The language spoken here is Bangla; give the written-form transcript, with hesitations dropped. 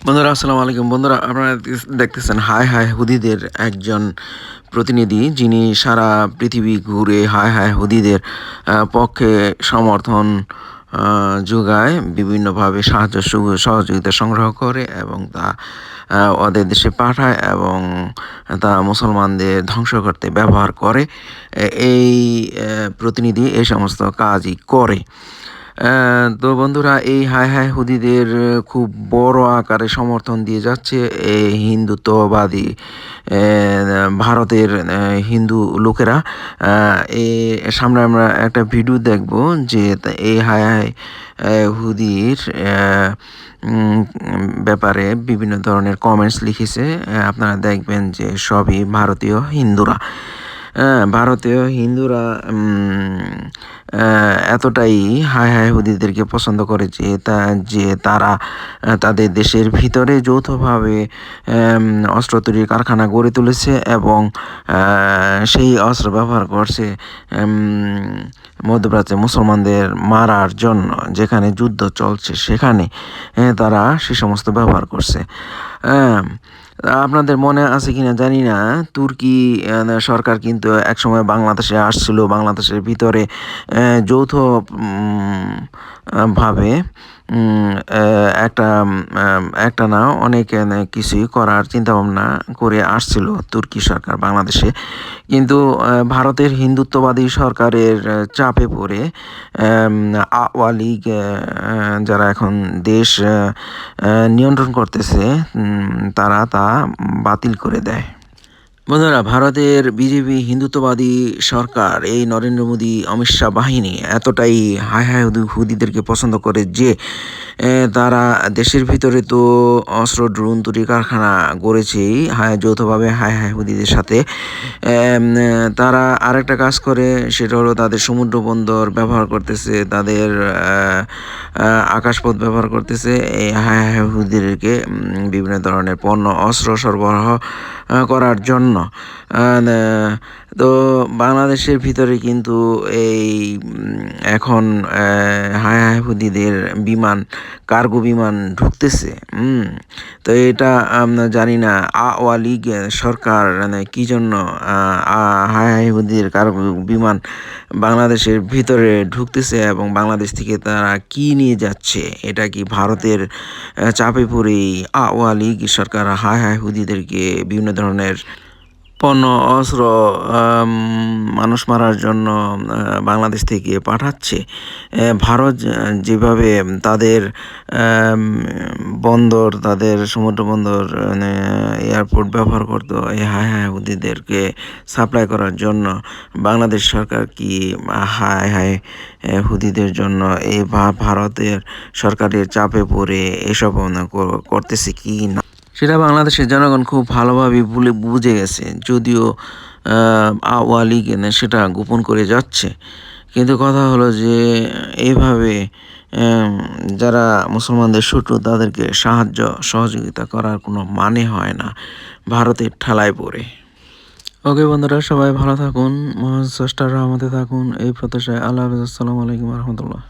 বন্ধুরা আসসালামু আলাইকুম। বন্ধুরা আপনারা দেখতেছেন হায় হায় হুদিদের একজন প্রতিনিধি, যিনি সারা পৃথিবী ঘুরে হায় হায় হুদিদের পক্ষে সমর্থন যোগায়, বিভিন্নভাবে সাহায্য সহযোগিতা সংগ্রহ করে এবং তা ওদের দেশে পাঠায় এবং তা মুসলমানদের ধ্বংস করতে ব্যবহার করে। এই প্রতিনিধি এই সমস্ত কাজই করে। তো বন্ধুরা, এই হায় হায় হুদিদের খুব বড় আকারে সমর্থন দিয়ে যাচ্ছে এই হিন্দুত্ববাদী ভারতের হিন্দু লোকেরা। এ সামনে আমরা একটা ভিডিও দেখব যে এই হায় হায় হুদির ব্যাপারে বিভিন্ন ধরনের কমেন্টস লিখেছে। আপনারা দেখবেন যে সবই ভারতীয় হিন্দুরা। ভারতীয় হিন্দুরা এতটাই হায় হায় হুদিদেরকে পছন্দ করে যে তারা তাদের দেশের ভিতরে যৌথভাবে অস্ত্র তৈরির কারখানা গড়ে তুলেছে এবং সেই অস্ত্র ব্যবহার করছে মধ্যপ্রাচ্যে মুসলমানদের মারার জন্য। যেখানে যুদ্ধ চলছে সেখানে তারা সে সমস্ত ব্যবহার করছে। আপনাদের মনে আছে কিনা জানি না, তুর্কি সরকার কিন্তু একসময় বাংলাদেশে আসছিল। বাংলাদেশের ভিতরে যৌথ ভাবে একটা না অনেক কিছুই করার চিন্তাভাবনা করে আসছিল তুর্কি সরকার বাংলাদেশে। কিন্তু ভারতের হিন্দুত্ববাদী সরকারের চাপে পড়ে আওয়ামী লীগ, যারা এখন দেশ নিয়ন্ত্রণ করতেছে, তারা তা বাতিল করে দেয়। বন্ধুরা, ভারতের বিজেপি হিন্দুত্ববাদী সরকার, এই নরেন্দ্র মোদী অমিত শাহ বাহিনী এতটাই হায় হায় হুদিদেরকে পছন্দ করে যে তারা দেশের ভিতরে তো অস্ত্র ড্রোন তৈরি কারখানা গড়েছেই যৌথভাবে হায় হায় হুদিদের সাথে। তারা আরেকটা কাজ করে, সেটা হলো তাদের সমুদ্র বন্দর ব্যবহার করতেছে, তাদের আকাশপথ ব্যবহার করতেছে এই হায় হায় হুদিদেরকে বিভিন্ন ধরনের পণ্য অস্ত্র সরবরাহ করার জন্য। তো বাংলাদেশের ভিতরে কিন্তু এই এখন হায় হায় হুদিদের বিমান, কার্গো বিমান ঢুকতেছে। তো এটা আমরা জানি না আওয়ামী লীগ সরকার কি জন্য হায় হায় হুদিদের কার্গো বিমান বাংলাদেশের ভিতরে ঢুকতেছে এবং বাংলাদেশ থেকে তারা কি নিয়ে যাচ্ছে। এটা কি ভারতের চাপে পড়েই আওয়ামী লীগ সরকার হায় হায় হুদিদেরকে বিভিন্ন ধরনের পণ্য অস্ত্র মানুষ মারার জন্য বাংলাদেশ থেকে পাঠাচ্ছে? ভারত যেভাবে তাদের বন্দর, তাদের সমুদ্র বন্দর, এয়ারপোর্ট ব্যবহার করতো এই হায় হায় হুদিদেরকে সাপ্লাই করার জন্য, বাংলাদেশ সরকার কি হায় হায় হুদিদের জন্য এই ভারতের সরকারের চাপে পড়ে এসব করতেছে কি না, সেটা বাংলাদেশের জনগণ খুব ভালোভাবে বুঝে গেছে। যদিও আওয়ামী লীগ সেটা গোপন করে যাচ্ছে, কিন্তু কথা হলো যে এইভাবে যারা মুসলমানদের শত্রু তাদেরকে সাহায্য সহযোগিতা করার কোনো মানে হয় না ভারতের ঠেলায় পড়ে। ওকে বন্ধুরা, সবাই ভালো থাকুন, মহান স্রষ্টার রহমতে থাকুন, এই প্রত্যাশায়। আল্লাহ হাফেজ। আসসালামু আলাইকুম রহমতুল্লাহ।